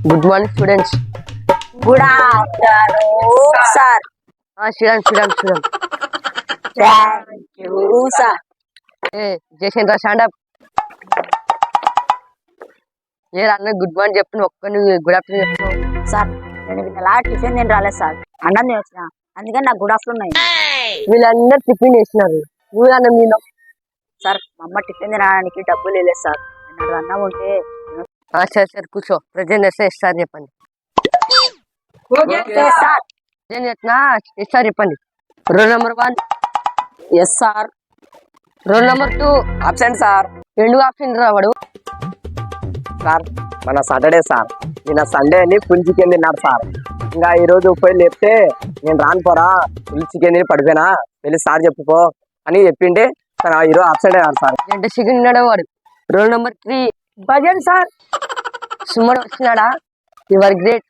Good morning students. Good afternoon sir. చూడండి thank you sir. Jayachandra stand up. ఏ అన్న good morning చెప్పిన ఒక్క నువ్వు గుడ్ ఆఫ్టర్నూన్ చెప్తున్నావు. సార్ నేను ఇలా టిఫిన్ నేను రాలేదు సార్, అన్నం నేను వచ్చిన, అందుకని నాకు గుడ్ ఆఫ్టర్నూన్ అయింది. వీళ్ళందరూ టిఫిన్ చేసినారు, నువ్వు అన్నం నేను. సార్ మా అమ్మ టిఫిన్ తినడానికి డబ్బులు లేదు సార్, నాకు అన్నం ఉంటే. సరే కూర్చో. ప్రజెంట్ సార్ చెప్పండి. సార్ సార్ చెప్పండి. Roll number 1. Yes sir. Roll number 2. Absent sir. ఎందుకు అబ్సెంట్ రావాడు సార్ మన సాటర్డే సార్, నిన్న సండే అని ఫుల్ చికెన్ తిన్నాడు సార్. ఇంకా ఈ రోజు పోయి లేపితే నేను రాను పోరా, ఫుల్ చికెన్ తిని పడిపోయినా, వెళ్ళి సార్ చెప్పుకో అని చెప్పిండే సార్. ఈరోజు అబ్సెంట్ అయ్యాడు సార్. అంటే చికెన్ తిన్నాడు వాడు. Roll number 3. భజన్ సార్. సుమ్మడు వచ్చినాడా? Your great.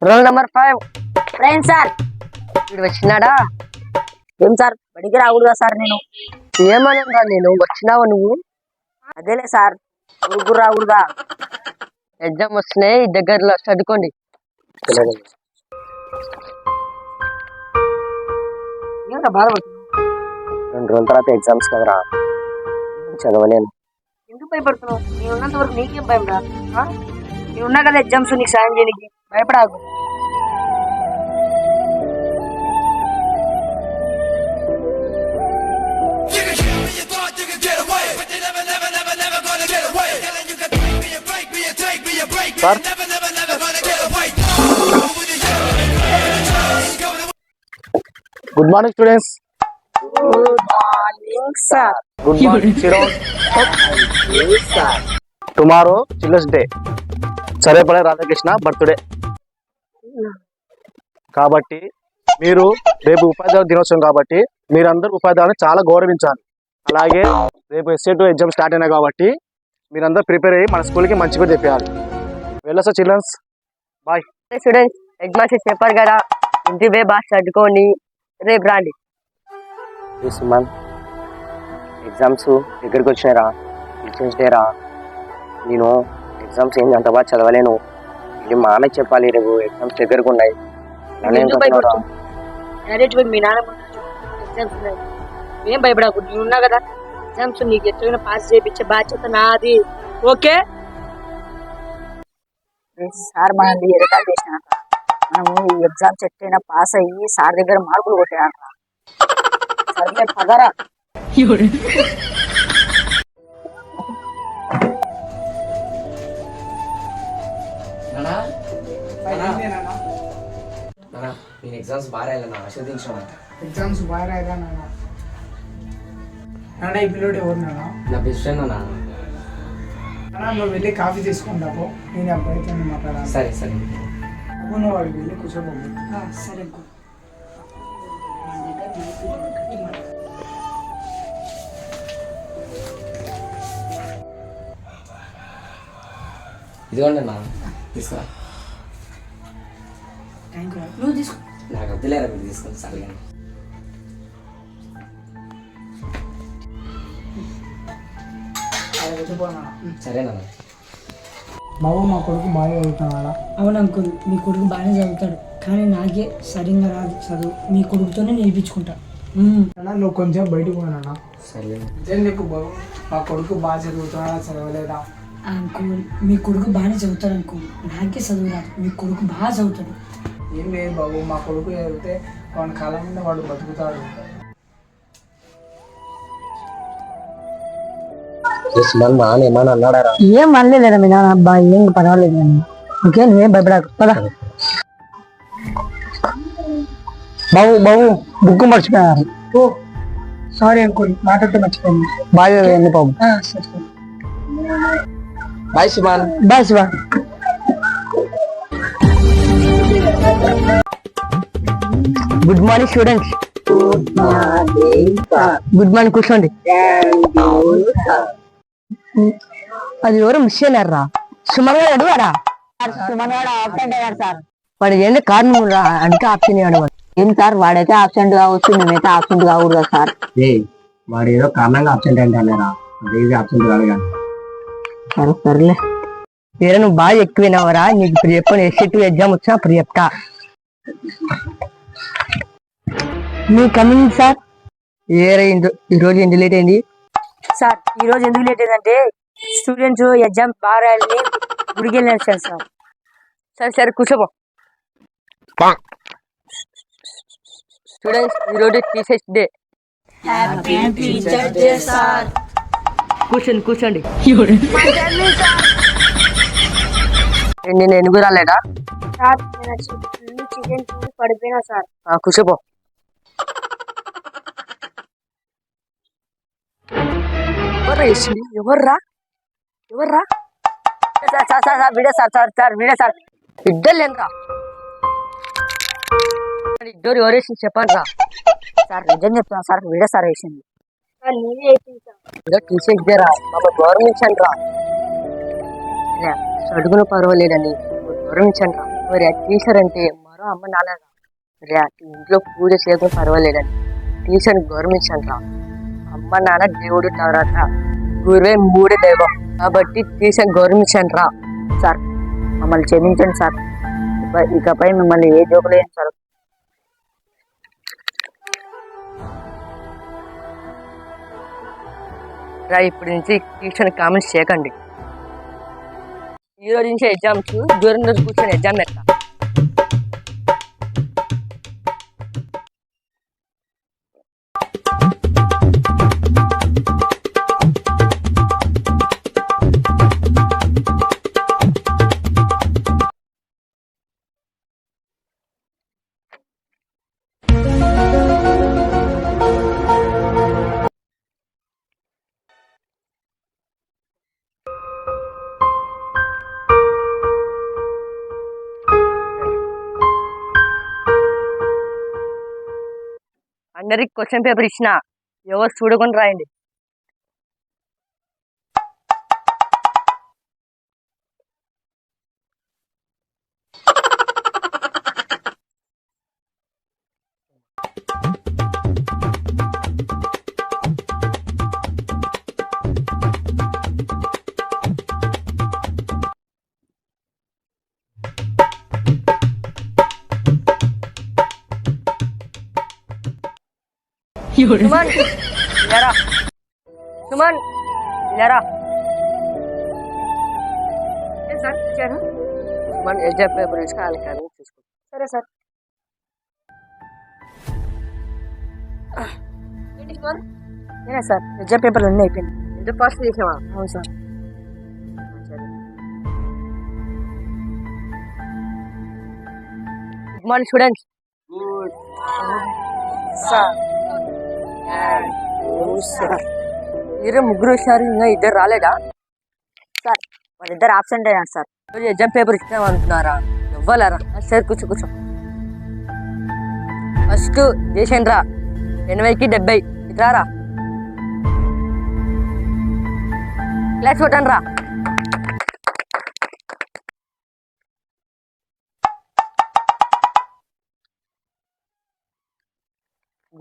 Roll number 5. Friend sir. వీడు వచ్చినాడా? ఏం సార్ బడికి రాకూడదా సార్? నేను ఏమన్నా నేను వచ్చినావా నువ్వు? అదేలే సార్, ఊరుకు రాకూడదా? ఎగ్జామ్ వస్తున్నాయి, దగ్గరలో చదువుకోండి. 2 రోజుల తర్వాత ఎగ్జామ్స్ కదరా, చదవలేను. ఎందుకు భయపడుతున్నావు? నేను ఉన్నంత వరకు నీకేం భయం రా. నేను ఉన్నా కదా ఎగ్జామ్స్ నీకు సాయం చేయడానికి, భయపడాకు. Sir good morning students. Good morning sir. Good morning sir. Tomorrow children's day, Sarvepalli Radhakrishna birthday. కాబట్టి మీరు రేపు ఉపాధ్యాయుల దినోత్సవం కాబట్టి మీరందరూ ఉపాధ్యాయులను చాలా గౌరవించాలి. అలాగే రేపు SA2 ఎగ్జామ్ స్టార్ట్ అయినాయి కాబట్టి మీరందరూ ప్రిపేర్ అయ్యి మన స్కూల్కి మంచి పేరు తెప్పాలి. వెళ్ళొస్తా చిల్డ్రన్స్, బాయ్. స్టూడెంట్స్ ఎగ్జామ్స్ చెప్పారు కదా, ఇంటి పోయి బాగా చదువుకోండి, రేపు రాండి. సుమన్, ఎగ్జామ్స్ దగ్గరికి వచ్చినాయిరా, టీచర్స్ డే రా. నేను ఎగ్జామ్స్ ఏంటి అంత బాగా చదవలేను, ఇది మా ఆమె చెప్పాలి. రేపు ఎగ్జామ్స్ దగ్గరకు ఉన్నాయి. మీ నాన్న ఎగ్జామ్స్ ఉన్నాయి, ఏం భయపడకూడదు. నేను ఉన్నా కదా, ఎగ్జామ్స్ నీకు ఎట్లయినా పాస్ చేయించే బాధ్యత నాది. ఓకే సార్, మనం ఎరకాలు చేసినాక మనము ఈ ఎగ్జామ్స్ ఎట్లయినా పాస్ అయ్యి సార్ దగ్గర మార్కులు కొట్టినాక సర్లే పదరా. నేను ఎగ్జామ్స్ బాగా రాయాలన్నా, ఆశీర్వదించిన. ఎగ్జామ్స్ బాగా రాయరా నాన్న. నాన్న ఈ పిల్లోడు ఎవరు నాన్న? నా బెస్ట్ ఫ్రెండ్ అన్నా. నాన్న నువ్వు వెళ్ళి కాఫీ తీసుకుంటావు, నేను అబ్బాయితో మాట్లాడాలి. సరే సరే. అప్పుడు నువ్వు వాడికి వెళ్ళి కూర్చోబోదు. సరే. ఇదిగోండి అన్నా, తీసుకురా. నువ్వు తీసుకో. నాకు వద్దులేరా, మీరు తీసుకుని సరే. సరేనా బాబు, మా కొడుకు బాగా చదువుతున్నాడా? అవును అంకుల్, మీ కొడుకు బాగానే చదువుతాడు, కానీ నాకే సరిగ్గా రాదు చదువు. మీ కొడుకుతోనే నేర్పించుకుంటా. అన్నా నువ్వు కొంచెం బయటకు పోయినా. సరే. ఇదేం చెప్పు బాబు, మా కొడుకు బాగా చదువుతున్నాడా చదవలేదా? అంకుల్ మీ కొడుకు బాగానే చదువుతాడు అంకుల్, నాకే చదువు రాదు. మీ కొడుకు బాగా చదువుతాడు. ఏం లేదు బాబు, మా కొడుకు చదివితే వాడి కాలం మీద వాడు బతుకుతాడు. ఏమన్నా అన్నాడారా? ఏం అనలేదా మీ నాన్న? అబ్బా ఏం పర్వాలేదు కానీ, ఓకే నువ్వేం భయపడకు. పదా బాబు బుక్ మర్చిపోయారు. ఓ సారీ అంకుల్, మాట్లాడితే మర్చిపోయింది. బాయ్ బాబు. సరే bye Suman. Bye Shiva. Good morning students. Good morning, కూర్చోండి. అది ఎవరు మిస్ అయినారా? సుమన్ గారు అడా? సుమన్ వాడు ఆబ్సెంట్ అయ్యాడు సార్. వాడు ఏంటి కారణం రా, అందుకే ఆప్షన్ అయ్యాడు. ఏం సార్, వాడైతే ఆబ్సెంట్ కావచ్చు, మేమైతే ఆబ్సెంట్ కాకూడదు సార్. వాడు ఏదో కారణంగా అబ్సెంట్ అంటే అన్నారా, అదేది అబ్సెంట్ కాదు కానీ. సరే సర్లే. వేరే నువ్వు బాగా ఎక్కువైనావరా, నీకు ఇప్పుడు చెప్పను ఎస్సీ2 ఎగ్జామ్ వచ్చినా అప్పుడు చెప్తా. మీ కమింగ్ సార్. ఏరే ఈరోజు ఎందుకు లేట్ అయింది? సార్ ఈ రోజు ఎందుకు లేట్ అయిందంటే స్టూడెంట్స్ ఎగ్జామ్ బాగా రాయాలని గుడికి వెళ్ళి వచ్చాను సార్. సరే సరే కూర్చోబో. స్టూడెంట్స్ ఈరోజు టీచర్స్ డే. కూర్చోండి. నేను ఎందుకు రాలేదా? సార్ పడిపోయినా సార్. కూర్చోబో. ఎవర్రా సార్ ఇద్దరు లేదురా. ఇద్దరు ఎవరేసి చెప్పండి రా. సార్ నిజం చెప్తున్నా సార్, వీడియో సార్ వేసింది. టీచర్స్ డే రా, గౌరవించండి రా. చదువుకున్న పర్వాలేదని గౌరవించండి రా. మరి ఆ టీచర్ అంటే మరో అమ్మ నాన్న రే. ఇంట్లో పూజ చేయకుండా పర్వాలేదని టీచర్ని గౌరవించండి రా. అమ్మ నాన్న దేవుడు తర్వాత గురువే మూడే దైవం కాబట్టి టీచర్ గౌరవించండి రా. సార్ మమ్మల్ని క్షమించండి సార్, ఇకపై మిమ్మల్ని ఏ జోకులు వేయం సార్. రా ఇప్పటి నుంచి టీచర్ కామెంట్స్ చేయకండి. ఈ రోజు నుంచి ఎగ్జామ్స్ దూరం రోజు కూర్చొని ఎగ్జామ్ పెడతా. అందరికి క్వశ్చన్ పేపర్ ఇచ్చిన, ఎవరు చూడకుండా రాయండి. సుమన్ లేరా, సుమన్ లేరా. సార్ సుమన్ ఎగ్జామ్ పేపర్ తీసుకుని చూసుకో. సరే సార్. నేనే సార్, ఎగ్జామ్ పేపర్లు అన్నీ అయిపోయింది. ఎంత ఫాస్ట్ చేసావా? అవును సార్. Good morning students. మీరు ముగ్గురు వచ్చారు, ఇంకా ఇద్దరు రాలేదా? సార్ వాళ్ళిద్దరు ఆబ్సెంట్ అయ్యారు సార్. ఎగ్జామ్ పేపర్ ఇచ్చాం అనుకున్నారా? ఇవ్వాలరా. సార్ కూర్చో. ఫస్ట్ జయచంద్ర 80కి 70 ఇట్రారా. క్లాస్ కొట్టండి రా.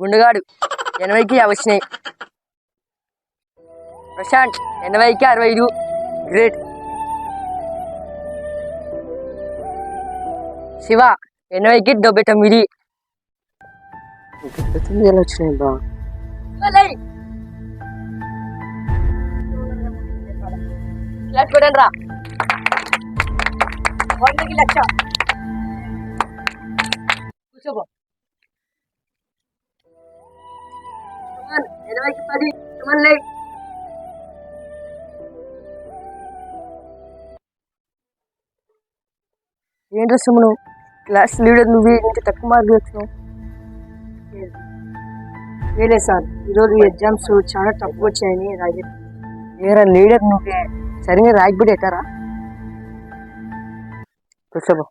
గుండుగాడు 80కి 50 వచ్చినాయి. ప్రశాంత్ 80కి 65. గ్రేట్. శివ 80కి 79. వచ్చినాయి బా. క్లాస్ కొట్టండి రా. 100కి 1,00,000. కూర్చోబో. 80కి 10. సుమన్ ఏంటి సుమను, క్లాస్ లీడర్ నువ్వే, ఇంత తక్కువ మార్కులు వచ్చినావు? వేరే సార్, ఈరోజు ఎగ్జామ్స్ చాలా తక్కువ వచ్చాయని రాజు. ఏరా లీడర్ నువ్వే, సరిగ్గా రాయబడి ఎట్టారా? కూర్చోబో.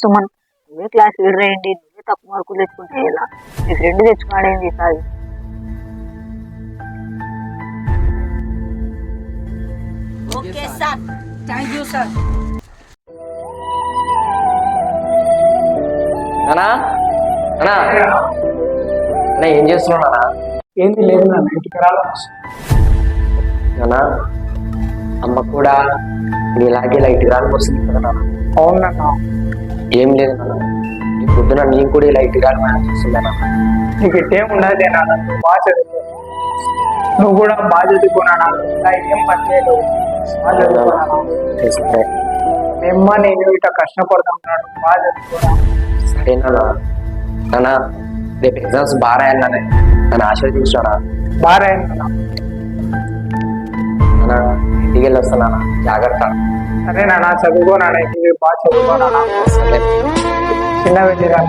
సుమన్ నువ్వే క్లాస్ లీడర్ అయ్యండి, నువ్వే తక్కువ మార్కులు తెచ్చుకుంటే ఎలా? మీ ఫ్రెండ్ తెచ్చుకున్నాడేంటి sir? Okay sir, thank you sir. నానా అన్నా అన్నా ఏం చేస్తున్నావు నాన్న? ఏంది లేదు నాన్న, ఇంటికి రాలా. నాన్న అమ్మ కూడా నీలాగే లైట్ రాని వస్తుంది కదా నాన్న. అవునన్నా, ఏం లేదు నాన్న, ఈ పొద్దున నేను కూడా లైట్ రాని వస్తుందా నాన్న? నీకు ఇట్టేం ఉండదులే నాన్న, నువ్వు బాగా చదువుకో. నువ్వు కూడా బాగా చదువుకున్నా ఇలా ఏం పని లేదు, బాగా చదువుకున్నా. సరే మేమ్మ నేను ఇట్లా కష్టపడుతున్నాను, బాగా చదువుకున్నా. సరే నాన్న. నాన్న రేపు ఎగ్జామ్స్ బాగా రాయాలన్నా నన్ను ఆశీర్వదించానా? బాగా రాయన్నా. నాన్న ఇంటికి వెళ్ళి వస్తానా? జాగ్రత్త. సరే నాన్న, చదువుకోనా, బాగా చదువుకోనా. సరే చిన్న వెళ్ళిరా.